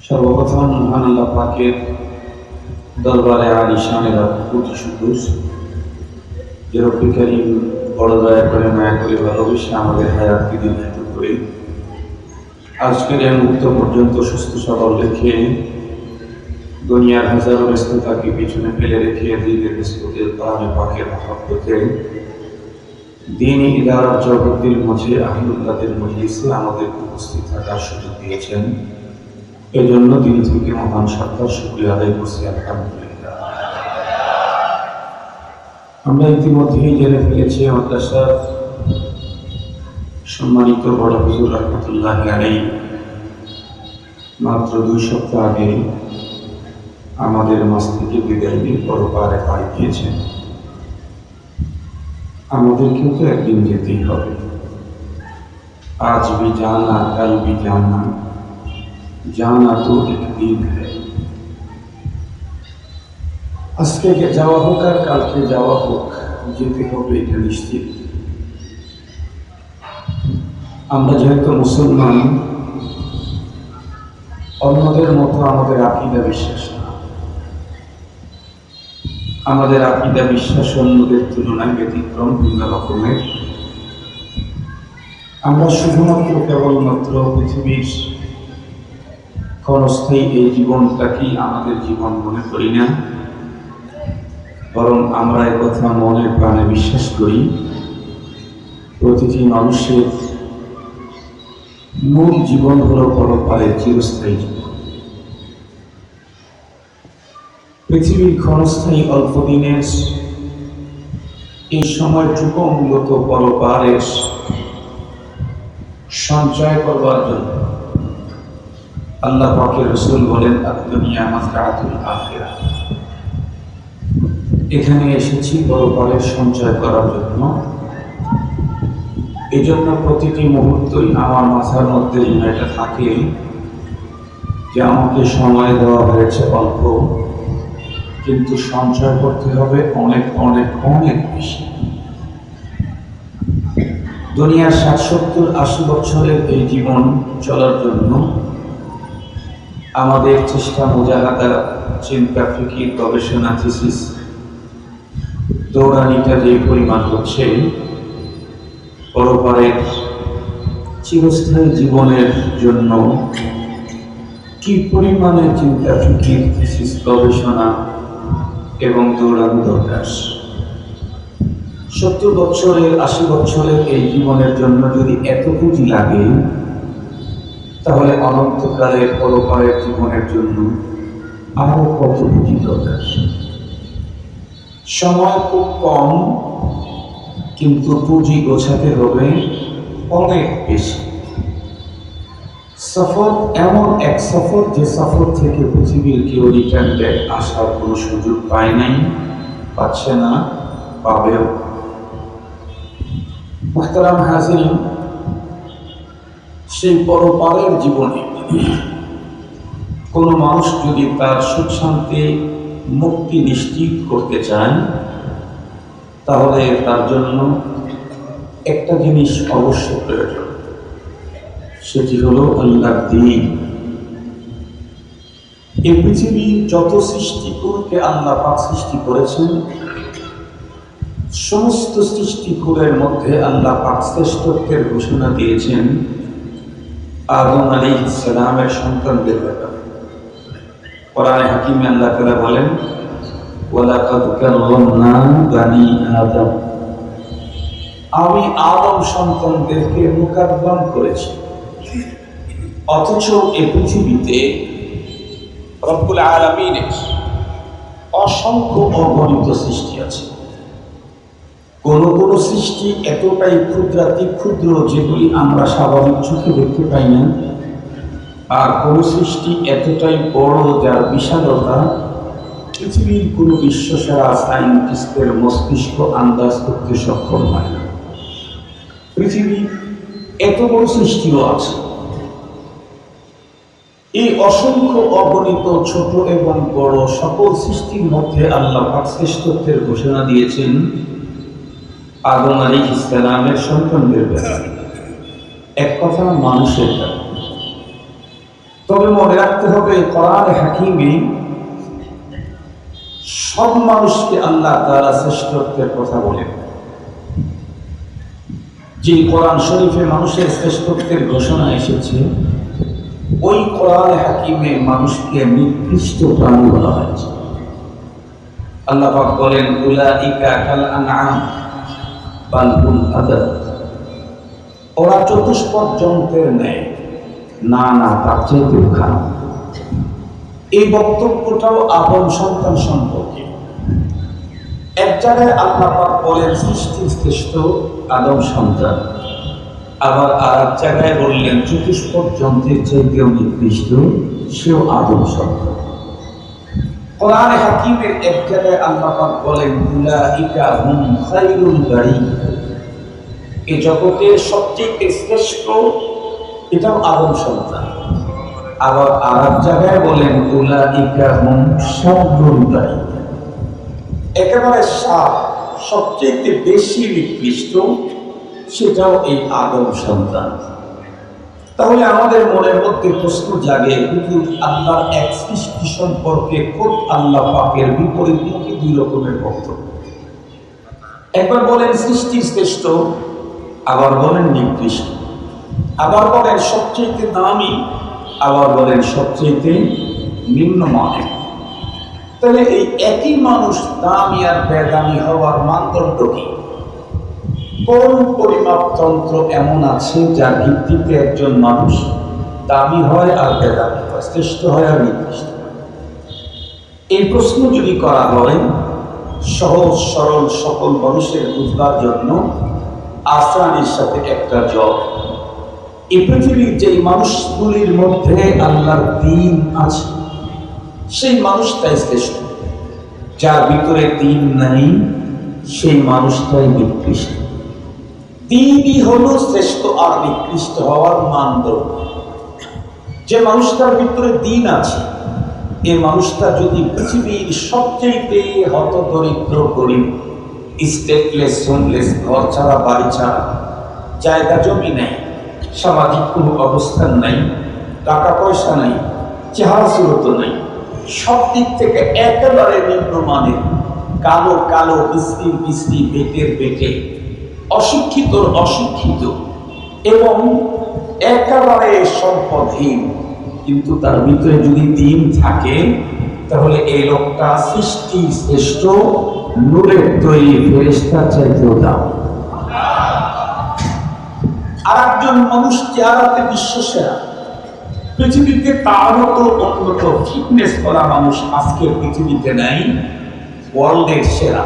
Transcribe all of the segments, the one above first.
সর্বপ্রথম মহান আল্লাহ পাকের দরবারে আলিশানের কোটি শুকর যে রব্বুল কারীম বড় দয়া করে মায়া করে ভালোবেসে আমাদের হায়াতকে দীর্ঘায়িত করে আজকের এই মুহূর্ত পর্যন্ত সুস্থ সবল রেখে দুনিয়ার হাজারো ব্যস্ততাকে পিছনে ফেলে রেখে দিনের ব্যস্ততে কোরআনে পাকের মহব্বতে দ্বীনি ইদারার জগতের মাঝে আহলুল্লাহদের মজলিসে আমাদের উপস্থিত থাকার সুযোগ দিয়েছেন। এজন্য দিন থেকে মহান সত্তার শুকরিয়া আদায় করছি আলহামদুলিল্লাহ। আমরা ইতিমধ্যেই জেনে ফেলেছি মাদ্রাসার সম্মানিত বড় হুজুর রহমতুল্লাহ আলাইহি মাত্র 2 সপ্তাহ আগে আমাদের মাঝ থেকে বিদায় নিয়ে পরপারে পাড়ি দিয়েছেন। আমাদের কিন্তু একদিন যেতেই হবে। আজ भी जाना कल भी जाना जाना तो एक दिन है। আজকে যাওয়া হোক আর কালকে যাওয়া হোক, যেতে হবে এটা নিশ্চিত। আমরা যেহেতু মুসলমান, অন্যদের মতো আমাদের আকীদা বিশ্বাস না। আমাদের আকীদা বিশ্বাস অন্যদের তুলনায় ব্যতিক্রম, ভিন্ন রকমের। আমরা শুধুমাত্র কেবলমাত্র পৃথিবীর ক্ষণস্থায়ী এই জীবনটাকেই আমাদের জীবন মনে করি না, বরং আমরা একথা মনে প্রাণে বিশ্বাস করি প্রতিটি মানুষের মূল জীবন হলো পরপারের চিরস্থায়ী জীবন। পৃথিবীর ক্ষণস্থায়ী অল্প দিনের এই সময়টুকু মূলত পরপারের সঞ্চয় করবার জন্য। আল্লাহ পাকের রাসূল বলেন, আদ-দুনিয়া মাযরাআতুল আখিরাহ। এখানে এসেছি পরপারের সঞ্চয় করার জন্য। এজন্য প্রতিটি মুহূর্তই আমার মাথার মধ্যে এটা থাকে যে আমাকে সময় দেওয়া হয়েছে অল্প, কিন্তু সঞ্চয় করতে হবে অনেক অনেক অনেক বেশি। দুনিয়ার 60-70-80 বছরের এই জীবন চলার জন্য আমাদের চেষ্টা, মুজাহাদা, চিন্তা, ফিকির, গবেষণা, থিসিস, দৌড়ানিটা যে পরিমাণ হচ্ছে, পরপারের চিরস্থায়ী জীবনের জন্য কি পরিমাণে চিন্তা, ফিকির, থিসিস, গবেষণা এবং দৌড়ানো দরকার। 70 বছরের 80 বছরের এই জীবনের জন্য যদি এত পুঁজি লাগে, তাহলে অনন্তকালের পরপারের জীবনের জন্য আরো কত পুঁজি দরকার। সময় খুব কম, কিন্তু পুঁজি গোছাতে হবে অনেক বেশি। সফর এমন এক সফর, যে সফর থেকে পৃথিবীর কেউ রিটার্ন ব্যাক আসার কোনো সুযোগ পায় নাই, পাচ্ছে না, পাবেও। মুহতারাম হাজিরিন, সেই পরপারের জীবনে কোনো মানুষ যদি তার সুখ শান্তি মুক্তি নিশ্চিত করতে চায়, তাহলে তার জন্য একটা জিনিস অবশ্য প্রয়োজন, সেটি হলো আল্লাহর দ্বীন। এই পৃথিবীর যত সৃষ্টিকুলকে আল্লাহ পাক সৃষ্টি করেছেন, সমস্ত সৃষ্টিকুলের মধ্যে আল্লাহ পাক শ্রেষ্ঠত্বের ঘোষণা দিয়েছেন আদম আলাইহিস সালামের সন্তানদের ব্যাপারে। কোরআনে হাকিমে আল্লাহ তাআলা বলেন, ওয়ালাকাদ কাররামনা বানি আদম। আমি আদম সন্তানদেরকে মুকাররম করেছি। অথচ এই পৃথিবীতে রব্বুল আলামিনের অসংখ্য অগণিত সৃষ্টি আছে। কোন কোন সৃষ্টি এতটাই ক্ষুদ্রাতি ক্ষুদ্র যেগুলি আমরা স্বাভাবিক চোখে দেখতে পাই না, আর কোন সৃষ্টি এতটাই বড় যার বিশালতা পৃথিবীর কোন বিশ্বসেরা সায়েন্টিস্টের মস্তিষ্ক আন্দাজ করতে সক্ষম হয় না। পৃথিবীর এত বড় সৃষ্টিও আছে। এই অসংখ্য অগণিত ছোট এবং বড় সকল সৃষ্টির মধ্যে আল্লাহ পাক শ্রেষ্ঠত্বের ঘোষণা দিয়েছেন আদম আলাইহিস সালামের সন্তানদের ব্যাপারে। এক কথা মানুষের ব্যাপারে। তবে মনে রাখতে হবে কোরআনে হাকিমে সব মানুষকে আল্লাহ তাআলা শ্রেষ্ঠত্বের কথা বলেন। যে কোরআন শরীফে মানুষের শ্রেষ্ঠত্বের ঘোষণা এসেছে, ওই কোরআনে হাকিমে মানুষকে নিকৃষ্ট প্রাণী বলা হয়েছে। আল্লাহ পাক বলেন, উলাইকা কাল আনআম বাল হুম আদাল। ওরা চতুষ্পদ যন্ত্রের ন্যায়, না না তার চাইতে খারাপ। এই বক্তব্যটাও আদম সন্তান সম্পর্কে। এক জায়গায় আল্লাহ পাক বলেন সৃষ্টির শ্রেষ্ঠ আদম সন্তান, আবার আর এক জায়গায় বললেন চতুষ্পদ যন্ত্রের চাইতেও নিকৃষ্ট সেও আদম সন্তান। কোরআনে হাকিমের এক জায়গায় আল্লাহ পাক বলেন উলাইকা হুম খায়রুল বারিয়া। এই জগতের সবচেয়ে শ্রেষ্ঠ এটাও আদম সন্তান। আবার আর এক জায়গায় বলেন উলাইকা হুম শাররুল বারিয়া। একেবারে সবচেয়ে বেশি নিকৃষ্ট সেটাও এই আদম সন্তান। তাহলে আমাদের মনের মধ্যে প্রশ্ন জাগে, কিন্তু আল্লাহর এক সৃষ্টি সম্পর্কে খুব আল্লাহ পাকের বিপরীতমুখী দুই রকমের বক্তব্য। একবার বলেন সৃষ্টি শ্রেষ্ঠ, আবার বলেন নিকৃষ্ট, আবার বলেন সবচেয়ে দামি, আবার বলেন সবচেয়ে নিম্নমানের। তাহলে এই একই মানুষ দামি আর বেদামি হওয়ার মানদণ্ড কি? কোন পরিমাপ তন্ত্র এমন আছে যার ভিত্তিতে একজন মানুষ দামি হয় আর বেদামি হয়, শ্রেষ্ঠ হয় আর নিকৃষ্ট? এই প্রশ্ন যদি করা হয় সহজ সরল সকল মানুষের বুঝবার জন্য আসানির সাথে একটা জব, এই পৃথিবীর যে মানুষগুলির মধ্যে আল্লাহর দ্বীন আছে সেই মানুষটাই শ্রেষ্ঠ। যার ভিতরে দ্বীন নাই সেই মানুষটাই নিকৃষ্ট। দ্বীনই হলো শ্রেষ্ঠ আর নিকৃষ্ট হওয়ার মানদণ্ড। যে মানুষটার ভিতরে দ্বীন আছে, এই মানুষটা যদি পৃথিবীর সবচেয়ে হতদরিদ্র গরিব, স্টেটলেস হোমলেস, ঘর ছাড়া বাড়ি ছাড়া, জায়গা জমি নেই, সামাজিক কোনো অবস্থান নাই, টাকা পয়সা নাই, চেহারা সুরত নাই, সব দিক থেকে একেবারে নিম্নমানের, কালো কালো বিশ্রী বিশ্রী, বেটের বেটে, অশিক্ষিত অশিক্ষিত এবং একেবারে সম্পদহীন, কিন্তু তার ভিতরে যদি দ্বীন থাকে তাহলে এই লোকটা সৃষ্টি শ্রেষ্ঠ নূরের তৈরি ফেরেশতার চাইতেও দাম। আর একজন মানুষ চেহারাতে বিশ্বসেরা, পৃথিবীতে তার মতো উন্নত ফিটনেস করা মানুষ আজকের পৃথিবীতে নাই, ওয়ার্ল্ডের সেরা,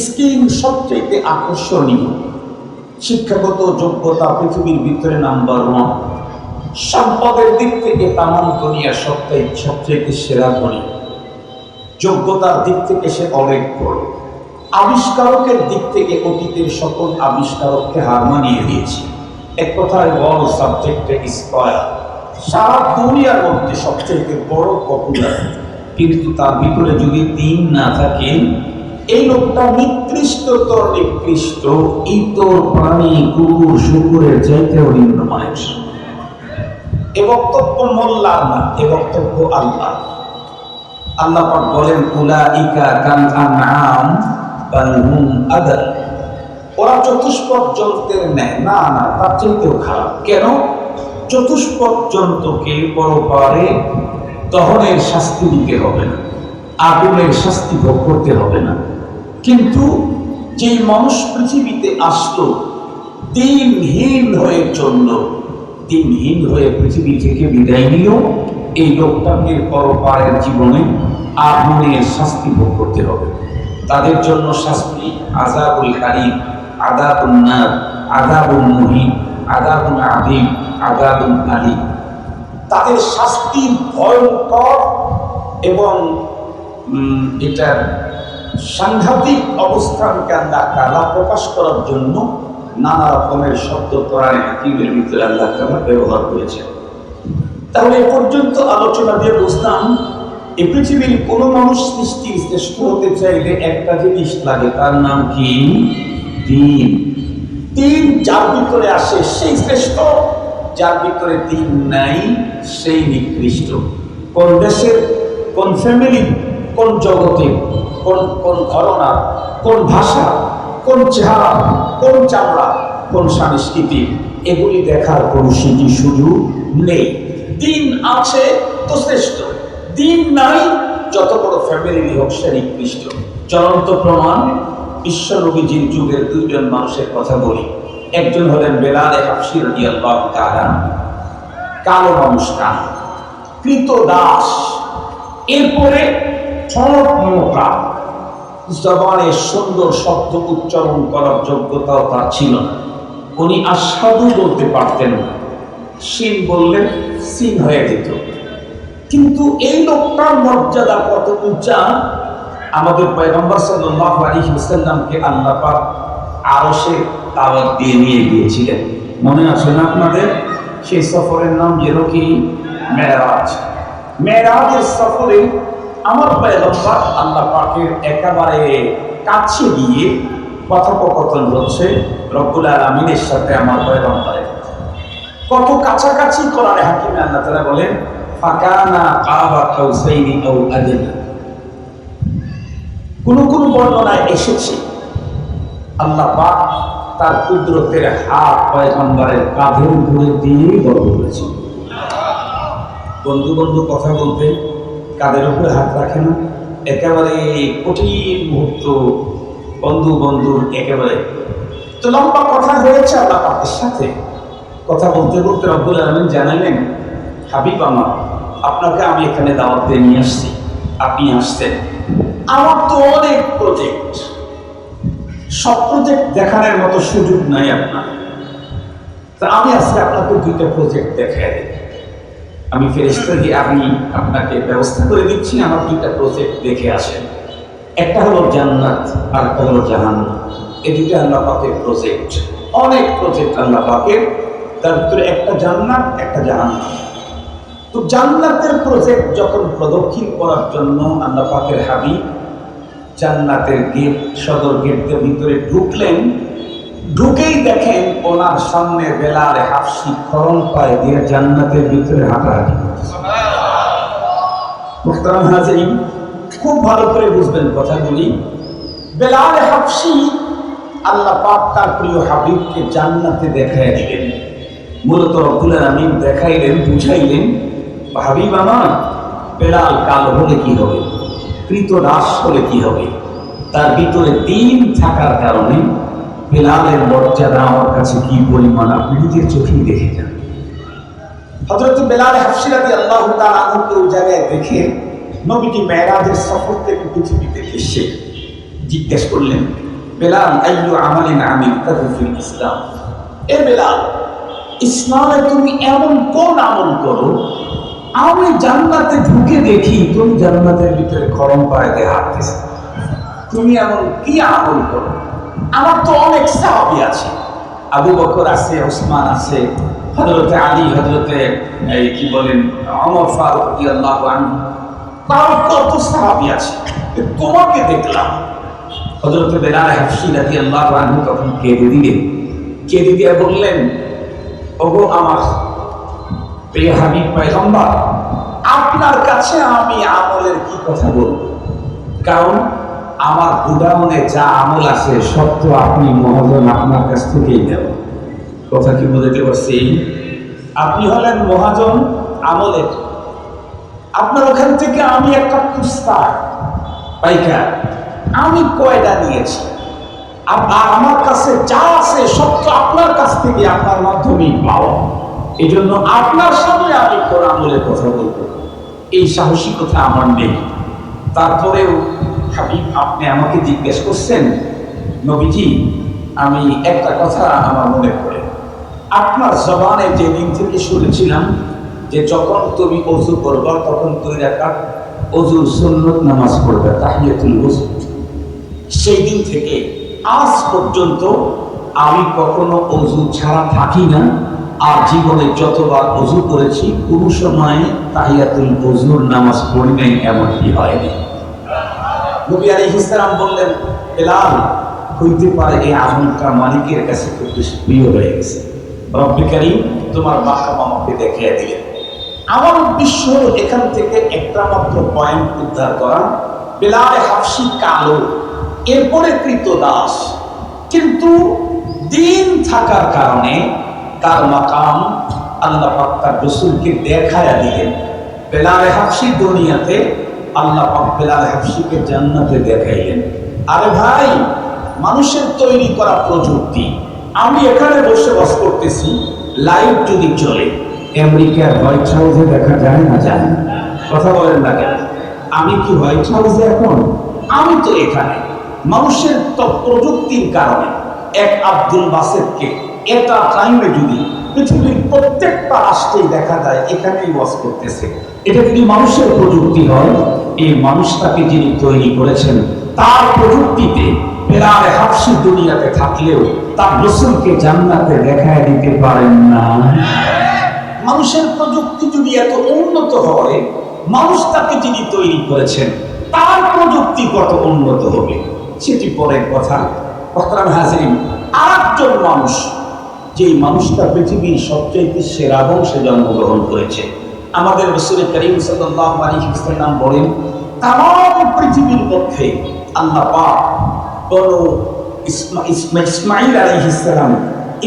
স্কিন সবচেয়ে আকর্ষণীয়, শিক্ষাগত যোগ্যতা পৃথিবীর ভিতরে নাম্বার 1, সম্পদের দিক থেকে তামাম দুনিয়া সবচেয়ে সেরা ধনী, যোগ্যতার দিক থেকে সে অনেক বড়, আবিষ্কারকের দিক থেকে অতীতের সকল আবিষ্কারককে হার মানিয়ে দিয়েছে। এক কথায় ওয়ার্ল্ড সাবজেক্টে স্কয়ার, সারা দুনিয়ার মধ্যে সবচেয়ে বড় পপুলার, কিন্তু তার ভিতরে যদি দ্বীন না থাকে এই লোকটা নিকৃষ্টতর নিকৃষ্ট, ইতর প্রাণী কুকুর শুকুরের চাইতেও নিম্নমানের। এ বক্তব্য মোল্লার না, এ বক্তব্য আল্লাহ। আল্লাহ পাক বলেন উলাইকা কাল আনআম বাল হুম আদাল। ওরা চতুষ্পদ যন্ত্রের ন্যায়, না না তার চাইতেও খারাপ। কেন? চতুষ্পদ যন্ত্রকে পরপারে দহনের শাস্তি দিতে হবে না, আগুনের শাস্তি ভোগ করতে হবে না, কিন্তু যেই মানুষ পৃথিবীতে আসলো দিনহীন হয়ে চলল, দিনহীন হয়ে পৃথিবী থেকে বিদায় নিল, এই লোকটাকে পরপারের জীবনে আগুনের শাস্তি ভোগ করতে হবে। তাদের জন্য শাস্তি আযাবুল হারিক, আযাবুন নার, আযাবুন মুহিন, আযাবুন আযীম, আযাবুন আলীম। তাদের শাস্তি ভয়ঙ্কর এবং এটার সাংঘাতিক অবস্থানকে আল্লাহ তাআলা প্রকাশ করার জন্য নানা রকমের শব্দ কোরআনে হাকিমের ভিতরে আল্লাহ তাআলা ব্যবহার করেছেন। তাহলে এ পর্যন্ত আলোচনা দিয়ে বুঝলাম এই পৃথিবীর কোনো মানুষ সৃষ্টি শ্রেষ্ঠ হতে চাইলে একটা জিনিস লাগে, তার নাম কি? দ্বীন। দ্বীন যার ভিতরে আসে সেই শ্রেষ্ঠ, যার ভিতরে দিন নাই সেই নিকৃষ্ট। কোন দেশের, কোন ফ্যামিলি, কোন জগতে, কোন কোন ঘরনা, কোন ভাষা, কোন চেহারা, কোন চামড়া, কোন সংস্কৃতি, এগুলি দেখার কোন সুযোগ নেই। দিন আছে তো শ্রেষ্ঠ, দিন নাই যত বড় ফ্যামিলি হোক সে নিকৃষ্ট। চলন্ত প্রমাণ, বিশ্ব নবীজির যুগের দুইজন মানুষের কথা বলি। একজন হলেন বেলাল হাবশী রাদিয়াল্লাহু তাআলা, কালো মানুষ, কৃতদাস, এরপরে ঠোঁট মোটা, জবানে সুন্দর শব্দ উচ্চারণ করার যোগ্যতাও তার ছিল না। উনি আশহাদু বলতে পারতেন না, সিন বললে সিন হয়ে যেত। কিন্তু এই লোকটার মর্যাদা কত উঁচা, আমাদের পয়গম্বর সাল্লাল্লাহু আলাইহি ওয়াসাল্লামকে আল্লাহ পাক আরশে দাওয়াত দিয়ে নিয়ে গিয়েছিলেন। মনে আছে না আপনাদের? সেই সফরের নাম যেন কি মেরাজ। মেরাজের সফরে আমার পয়গম্বর আল্লাহ পাকের একেবারে কাছে গিয়ে কথোপকথন হচ্ছে রব্বুল আলামিনের সাথে আমার পয়গম্বরের। কত কাছাকাছি কোরআনে হাকিমে আল্লাহ তাআলা বলেন ফাকানা কাবা কাউসাইনি আও আদনা। কোন কোন বর্ণনায় এসেছে আল্লাহ পাক তার কুদরতের হাত পয়গম্বরের কাঁধের উপরে দিয়ে গর্ব করেছেন। বন্ধু বন্ধু কথা বলতে কাঁধের উপরে হাত রাখে না, একেবারে কঠিন মুহূর্ত, বন্ধু বন্ধুর একেবারে। তো লম্বা কথা হয়েছে আল্লাহ পাকের সাথে। কথা বলতে বলতে রব্বুল আলামিন জানালেন, হাবিব আমার, আপনাকে আমি এখানে দাওয়াত দিয়ে নিয়ে আসছি, আপনি আসছেন। আমার তো অনেক প্রজেক্ট, সব প্রজেক্ট দেখানোর মতো সুযোগ নাই আপনার। তা আমি আজকে আপনাকে দুইটা প্রজেক্ট দেখাই দিই। আমি ফেরেশতা দিয়ে আমি আপনাকে ব্যবস্থা করে দিচ্ছি, আমার দুইটা প্রজেক্ট দেখে আসেন। একটা হলো জান্নাত আর একটা হলো জাহান্নাম। এই দুইটা আল্লাহ পাকের প্রজেক্ট, অনেক প্রজেক্ট আল্লাহ পাকের, তার ভিতরে একটা জান্নাত একটা জাহান্নাম। তো জান্নাতের প্রজেক্ট যখন প্রদক্ষিণ করার জন্য আল্লাহ পাকের হাবিব জান্নাতের গেট, সদর গেটের ভিতরে ঢুকলেন, ঢুকেই দেখেন ওনার সামনে বেলাল হাবশী খরম পায়ে দিয়ে জান্নাতের ভিতরে হাঁটাহাঁটি করতেছে। মুহতারাম হাজিরিন, খুব ভালো করে বুঝবেন কথাগুলি। বেলাল হাবশী আল্লাহ পাক তার প্রিয় হাবিবকে জান্নাতে দেখাইয়া দিলেন। মূলত রব্বুল আলামিন দেখাইলেন, বুঝাইলেন, হাবিব আমার, বেলাল কালো হলে কি হবে, কৃতদাস হলে কি হবে, তার ভিতরে দিন থাকার কারণে বেলালের মর্যাদা আমার কাছে কি পরিমাণ আপনি নিজের চোখেই দেখে যান। হযরত বেলাল হাবশী রাদিয়াল্লাহু তাআলা আনহুকে ওই জায়গায় দেখে নবীজি মেরাজের সফর থেকে পৃথিবীতে এসে জিজ্ঞেস করলেন, বেলাল আইয়ু আমালিন আমিলতাহু ফিল ইসলাম, এ বেলাল, ইসলামে তুমি এমন কোন আমল করো, আমি জান্নাতে ঢুকে দেখি তুমি জান্নাতের ভিতরে খরম পায়ে দিয়ে হাঁটতেছো, তুমি এমন কি আমল করো? আমার তো অনেক সাহাবী আছে, আবু বকর আছে, ওসমান আছে, হযরতে আলী, হযরতে কি বলেন ওমর ফারুক রাদিয়াল্লাহু আনহু, তার কত সাহাবী আছে, তোমাকে দেখলাম। হযরতে বেলাল হাবশী রাদিয়াল্লাহু আনহু তখন কেঁদে দিলেন, কেঁদে দিয়ে বললেন, ওগো আমার প্রিয় হাবিব পয়গম্বর, আপনার কাছে আমি আমলের কি কথা বলবো? কারণ আমার গুদামে যা আমল আছে সব তো আপনি মহাজন, আপনার কাছ থেকেই দেব। কথা কি বুঝতে পারছি? আপনি হলেন মহাজন আমলের, আপনার ওখান থেকে আমি একটা খুস্তা পাইকার, আমি কয়টা নিয়েছি, আর আমার কাছে যা আছে সব তো আপনার কাছ থেকে, আপনার মাধ্যমেই পাওয়া। এই জন্য আপনার সামনে আমি কোন আমলের কথা বলবো, এই সাহসিকতা আমার নেই। তারপরেও হাবিব আপনি আমাকে জিজ্ঞেস করছেন, নবীজি আমি একটা কথা আমার মনে পড়ে, আপনার জবানে যেদিন থেকে শুনেছিলাম যে যখন তুমি ওযু করবা তখন 2 রাকাত ওযুর সুন্নত নামাজ পড়বে, তাহিয়াতুল ওযু, সেই দিন থেকে আজ পর্যন্ত আমি কখনো ওযু ছাড়া থাকি না। আর জীবনে যতবার ওযু করেছি কোনো সময় তাহিয়াতুল ওযুর নামাজ পড়ি নাই, এমনটি হয়নি। নবী আলাইহিস সালাম বললেন, বেলাল, হইতে পারে এই আমলটা মালিকের কাছে খুব বেশি প্রিয় হয়ে গেছে, রব্বে কারীম তোমার মাকাম আমাকে দেখিয়ে দিলেন। আমার উদ্দেশ্য হলো এখান থেকে একটা মাত্র পয়েন্ট উদ্ধার করা, বেলাল হাবশী কালো, এরপরে কৃতদাস, কিন্তু দিন থাকার কারণে তার মাকাম আল্লাহ পাক তার রাসূলকে দেখায়া দিলেন। বেলাল হাবশী দুনিয়াতে, আল্লাহ পাক বেলাল হাবশীকে জান্নাতে দেখাইলেন। আরে ভাই, মানুষের তৈরি করা প্রযুক্তি, আমি এখানে বসে বাস করতেছি, লাইভ যদি চলে আমেরিকার হোয়াইট হাউসে দেখা যায় না? যায় না? কথা বলেন না কেন? আমি কি হোয়াইট হাউসে এখন? আমি তো এখানে। মানুষের প্রযুক্তির কারণে এক আব্দুল বাসেতকে এটা টাইমে যদি পৃথিবীর প্রত্যেকটা রাষ্ট্রেই দেখা যায় এখানেই বাস করতেছে, এটা যদি মানুষের প্রযুক্তি হয়, এই মানুষটাকে যিনি তৈরি করেছেন তার প্রযুক্তিতে বেলাল হাবশী দুনিয়াতে থাকলেও তার রাসূলকে জান্নাতে দেখায় দিতে পারেন না। মানুষের প্রযুক্তি যদি এত উন্নত হয়, মানুষটাকে যিনি তৈরি করেছেন তার প্রযুক্তি কত উন্নত হবে সেটি পরের কথা। মোহতারাম হাজিরিন, আরেকজন মানুষ, যেই মানুষটা পৃথিবীর সবচেয়ে সেরা বংশে জন্মগ্রহণ করেছে, আমাদের রাসূল করিম সাল্লাল্লাহু আলাইহি ওয়াসাল্লাম বলেন, তাম পৃথিবীর মধ্যে আল্লাহ পাক বনু ইসমাঈল আলাইহিস সালাম,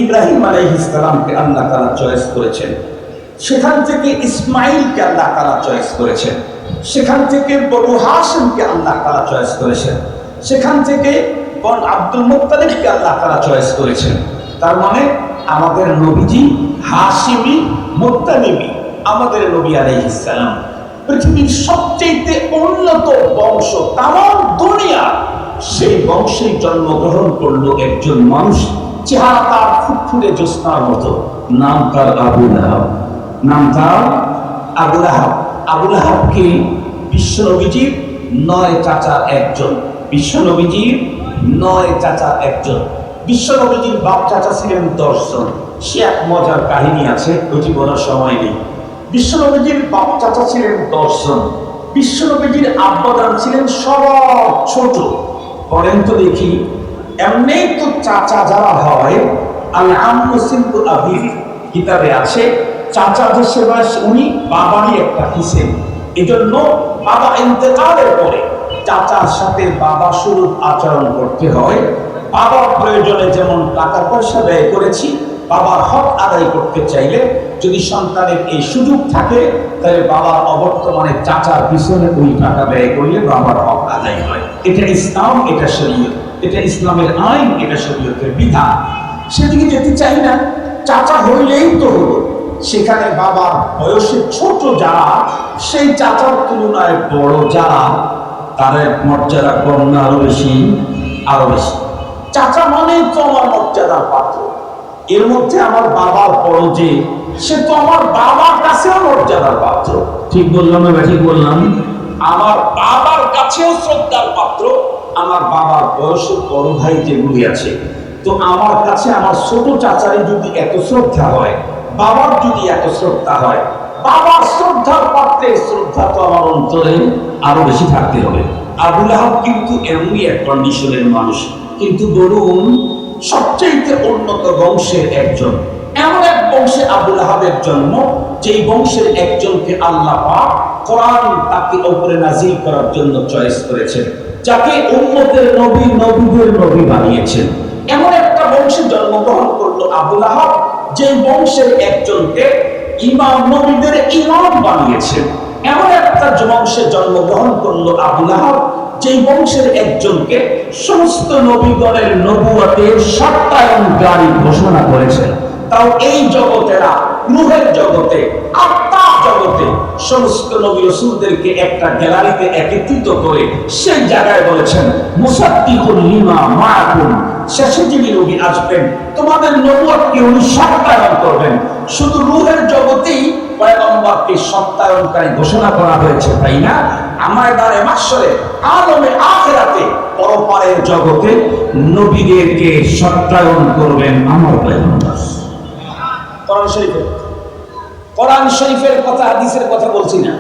ইব্রাহিম আলাইহিস সালামকে আল্লাহ তাআলা চয়েস করেছেন। সেখান থেকে ইসমাঈলকে আল্লাহ তাআলা চয়েস করেছেন। সেখান থেকে বনু হাশিমকে আল্লাহ তাআলা চয়েস করেছেন। সেখান থেকে বন আব্দুল মুত্তালিবকে আল্লাহ তাআলা চয়েস করেছেন। তার মানে আমাদের নবীজি হাশিমি মুত্তালিবি, আমাদের নবী আলাইহিস সালাম পৃথিবীর সবচেয়ে উন্নত বংশ, তাম দুনিয়া, সেই বংশে জন্মগ্রহণ করলো একজন মানুষ, চেহারা তার ফুটফুটে জ্যোৎস্নার মতো, নাম তার আবু লাহাব। নাম তার আবু লাহাব। আবু লাহাবকে বিশ্বনবীজির 9 চাচার একজন, বিশ্বনবীজির 9 চাচার একজন। বিশ্বনবীজির বাপ চাচা ছিলেন 10 জন। সে এক মজার কাহিনী আছে, ওটি বলার সময় নেই। বিশ্বনবীজির বাপ চাচা ছিলেন 10 জন। বিশ্বনবীজির আব্বাজান ছিলেন সবার ছোট। পড়েন তো দেখি, এমনি তো চাচা যারা হয়, আল আম্মু সিনতু আবি কিতাবে আছে, চাচা যে সেবা উনি বাবারই একটা হিসেব। এজন্য বাবা ইন্তেকালের পরে চাচার সাথে বাবা সুলভ আচরণ করতে হয়। বাবার প্রয়োজনে যেমন টাকা পয়সা ব্যয় করেছি, বাবার হক আদায় করতে চাইলে যদি সন্তানের এই সুযোগ থাকে, তাহলে বাবার অবর্তমানে চাচার পিছনে ওই টাকা ব্যয় করলে বাবার হক আদায় হয়। এটা ইসলাম, এটা শরীয়ত, এটা ইসলামের আইন, এটা শরীয়তের বিধান। সেদিকে যেতে চাই না, চাচা হইলেই তো হলো। সেখানে বাবার বয়সে ছোট যারা, সেই চাচার তুলনায় বড় যারা, তাদের মর্যাদা কম না আরো বেশি? আরো বেশি। চাচা মানেই তো আমার মর্যাদার পাত্র। এর মধ্যে আমার বাবার বড় যে, সে তো আমার বাবার কাছেও মর্যাদার পাত্র। ঠিক বললাম না? ঠিক বললাম? আমার বাবার কাছেও শ্রদ্ধার পাত্র। আমার বাবার বয়সের বড় ভাই যেগুলি আছে, তো আমার কাছে আমার ছোট চাচারই যদি এত শ্রদ্ধা হয়, বাবার যদি এত শ্রদ্ধা হয়, বাবার শ্রদ্ধার পাত্রে শ্রদ্ধা তো আমার অন্তরে আরো বেশি থাকতে হবে। আবু লাহাব কিন্তু এমনই এক কন্ডিশনের মানুষ, কিন্তু বলুন সবচেয়ে উন্নত বংশের একজন, এমন এক বংশে আবু লাহাবের জন্ম, যেই বংশের একজনকে আল্লাহ পাক কোরআন তাকে উপরে নাজিল করার জন্য চয়েস করেছেন, যাকে উম্মতের নবী, নবীদের নবী বানিয়েছেন। এমন একটা বংশে জন্মগ্রহণ করলো আবু লাহাব, যে বংশের একজনকে ইমাম, নবীদের ইমাম বানিয়েছেন। এমন একটা বংশে জন্মগ্রহণ করলো আবু লাহাব, যেই বংশের একজনকে সমস্ত নবীগণের নবুয়তের সত্যায়নকারী ঘোষণা করেছেন। তাও এই জগতেরা, রূহের জগতে, আত্মার জগতে সমস্ত নবী রাসূলদেরকে একটা গ্যালারিতে একত্রিত করে সেই জায়গায় বলেছেন, মুসাদ্দিকুল লিমা মাআকুম, শেষে যিনি নবী আসবেন তোমাদের নবুয়তকে উনি সত্যায়ন করবেন। শুধু রূহের জগতেই পয়গম্বরকে সত্যায়নকারী ঘোষণা করা হয়েছে, তাই না? ময়দানে মাহশরে, আলমে আখিরাতে, পরপারের জগতে নবীদেরকে সত্যায়ন করবেন আমার পয়গম্বর। কোরআন শরীফের কথা, হাদিসের কথা বলছি না।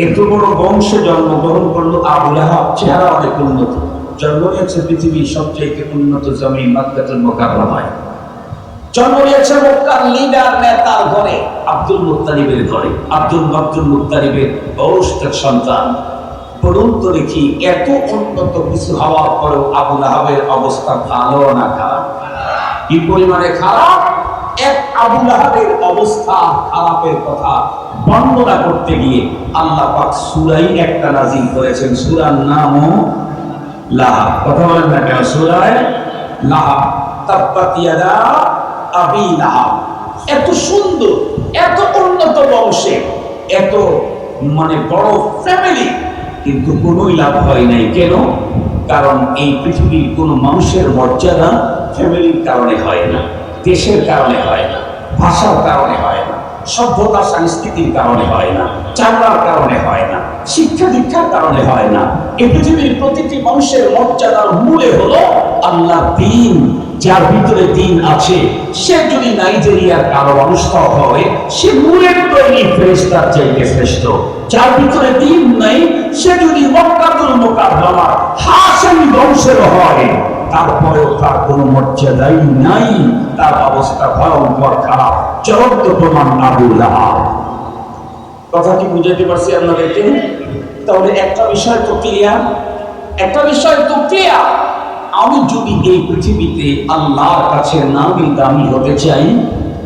এত বড় বংশে জন্মগ্রহণ করলো আবু লাহাব, চেহারা অনেক উন্নত, জন্ম নিয়েছে পৃথিবীর সবচেয়ে উন্নত জমি মক্কাতুল মুকাররমায়। জন্ম নিয়েছে মক্কার লিডার নেতার ঘরে, আব্দুল মুত্তালিবের ঘরে। আব্দুল মুত্তালিবের বংশের সন্তান। বলুন তো দেখি, এত উন্নত কিছু হওয়ার পরেও আবু লাহাবের অবস্থা ভালো না খারাপ? কি পরিমাণে খারাপ! এক আবু লাহাবের অবস্থা খারাপের কথা বর্ণনা করতে গিয়ে আল্লাহ পাক সূরাই একটা নাযিল করেছেন, সূরার নামও লাহাব। কথা বলেন না কেন? সূরায়ে লাহাব, তাব্বাত ইয়াদা আবি লাহাব। এত সুন্দর, এত উন্নত বংশে, এত বড় ফ্যামিলি, কিন্তু কোনোই লাভ হয় নাই। কেন? কারণ এই পৃথিবীর কোন মানুষের মর্যাদা ফ্যামিলির কারণে হয় না, দেশের কারণে হয় না, ভাষার কারণে হয় না, সভ্যতা সংস্কৃতির কারণে হয় না, চামড়ার কারণে হয় না, শিক্ষা দীক্ষার কারণে হয় না। এই পৃথিবীর প্রতিটি মানুষের মর্যাদার মূলে হলো আল্লাহর দ্বীন। যার ভিতরে দ্বীন আছে, সে যদি নাইজেরিয়ার কারো মানুষ হয়, সে নূরের তৈরি ফেরেশতার চাইতে শ্রেষ্ঠ। যার ভিতরে দ্বীন নাই, সে যদি মক্কাতুল মুকাররমা হাশিমি বংশের হয়, তারপরেও তার কোনো মর্যাদাই নাই, তার অবস্থা ভয়ঙ্কর খারাপ। চরন্ত প্রমাণ আবু লাহাব। কথা কি বুঝাতে পারছি আপনাদেরকে? তাহলে একটা বিষয় তো ক্লিয়ার, একটা বিষয় তো ক্লিয়ার। আমি যদি এই পৃথিবীতে আল্লাহর কাছে নামি দামি হতে চাই,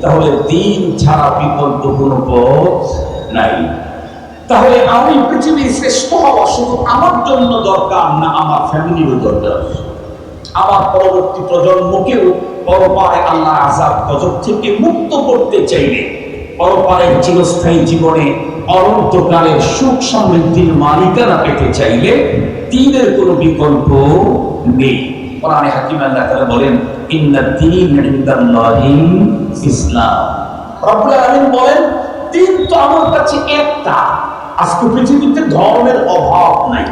তাহলে দ্বীন ছাড়া বিকল্প কোনো পথ নাই। তাহলে আমি পৃথিবীর শ্রেষ্ঠ হওয়া শুধু আমার জন্য দরকার না, আমার ফ্যামিলিরও দরকার। আমার পরবর্তী প্রজন্মকেও পরপারে আল্লাহ আযাব গজব থেকে মুক্ত করতে চাইলে, পরপারের চিরস্থায়ী জীবনে অনন্তকালের সুখ সমৃদ্ধির মালিকানা পেতে চাইলে দ্বীনের কোনো বিকল্প নেই। কোরআনে হাকিম আল্লাহ তাআলা বলেন, ইন্নাদ দীন ইনদাল্লাহিল ইসলাম। রব্বুল আলামিন বলেন, দ্বীন তো আমার কাছে একটা। আজকে পৃথিবীতে ধর্মের অভাব নাই,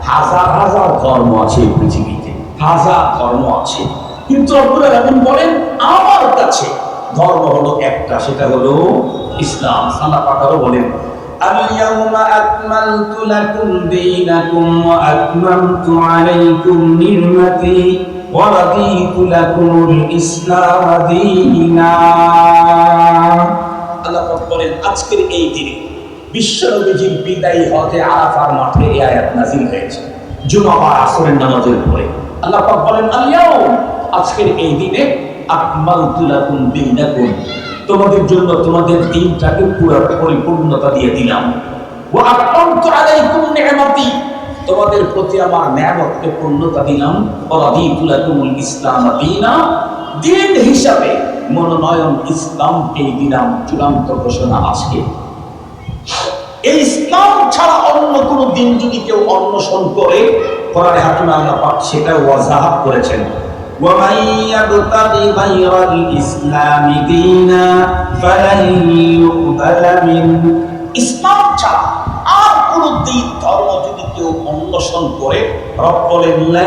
হাজার হাজার ধর্ম আছে এই পৃথিবীতে, হাজার ধর্ম আছে, কিন্তু রব্বুল আলামিন বলেন আমার কাছে ধর্ম হলো একটা, সেটা হলো ইসলাম। আল্লাহ পাক আরো বলেন, আল-ইয়াওমা আকমালতু লাকুম দীনাকুম ওয়া আতমামতু আলাইকুম নি'মাতি ওয়া রাদিতু লাকুমুল ইসলাম দীনা। আল্লাহ পাক বলেন, আজকের এই দিনে বিশ্বনবীজির বিদায়ী হজে আরাফার মাঠে এই আয়াত নাযিল হয়েছে, জুমা বা আসরের নামাজের পরে। আল্লাহ পাক বলেন, আল-ইয়াওম, আজকের এই দিনে আকমালতু লাকুম দীনাকুম, তোমাদের জন্য তোমাদের দ্বীনটাকে পুরো পরিপূর্ণতা দিয়ে দিলাম। ওয়া আতমামতু আলাইকুম নি'মাতি, তোমাদের প্রতি আমার নিয়ামতকে পূর্ণতা দিলাম। ওয়া রাদিতু লাকুমুল ইসলাম দীনা, দ্বীন হিসাবে মনোনয়ন ইসলামকে দিলাম। চূড়ান্ত ঘোষণা আজকে। এই ইসলাম ছাড়া অন্য কোন দিন যদি কেউ অন্বেষণ করে, কোরআনে হাকিম আল্লাহ পাক সেটা ওয়াজাহাত করেছেন, ওয়া মান ইয়াবতাগি গায়রাল ইসলামি দীনা ফালান ইউকবালা মিন। ইসলাম ছাড়া আর কোন দিন ধর্ম যদি কেউ অন্বেষণ করে, রব বলেন লা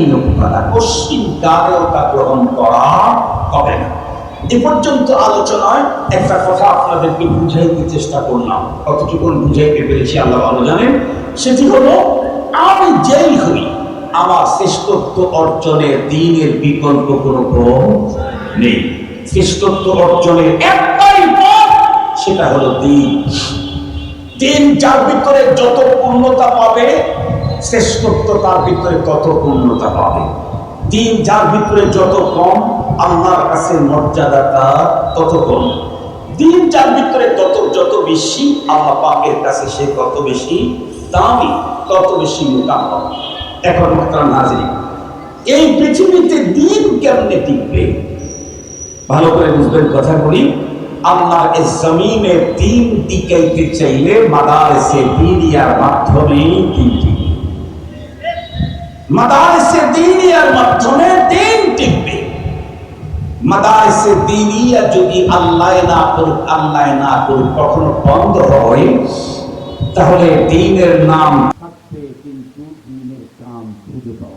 ইউকবালা, কোশ্চিন কারেও তা গ্রহণ করা হবে না। এ পর্যন্ত আলোচনায় একটা কথা আপনাদেরকে বুঝাইতে চেষ্টা করলাম, কতটুকু বুঝাইতে পেরেছি আল্লাহ ভালো জানেন। সেটি হলো, আমি যেই হই, আমার শ্রেষ্ঠত্ব অর্জনের দ্বীনের বিকল্প কোনো পথ নেই। শ্রেষ্ঠত্ব অর্জনের একটাই পথ, সেটা হলো দ্বীন। দ্বীন যার ভিতরে যত পূর্ণতা পাবে, শ্রেষ্ঠত্ব তার ভিতরে তত পূর্ণতা পাবে। দ্বীন যার ভিতরে যত কম, আল্লাহর কাছে মর্যাদাটা তত কম। দ্বীন যার ভিতরে যত বেশি, আল্লাহ পাকের কাছে সে তত বেশি দামি, তত বেশি মুকাররম। এখন মুহতারাম নাযিরিন, এই পৃথিবীতে দ্বীন কেমনে টিকবে? ভালো করে বুঝবেন কথাগুলি। আল্লাহর এই জমিনে দ্বীন টিকাইতে চাইলে মাদারিসে দীনিয়ার মাধ্যমে দ্বীন টিকবে। মাদারিসে দীনিয়ার মাধ্যমে দ্বীন টিকবে। মাদারিসে দীনিয়া যদি আল্লাহ না করুক কখনো বন্ধ হয়, তাহলে দ্বীনের নাম থাকবে কিন্তু দ্বীনের কাম খুঁজে পাওয়া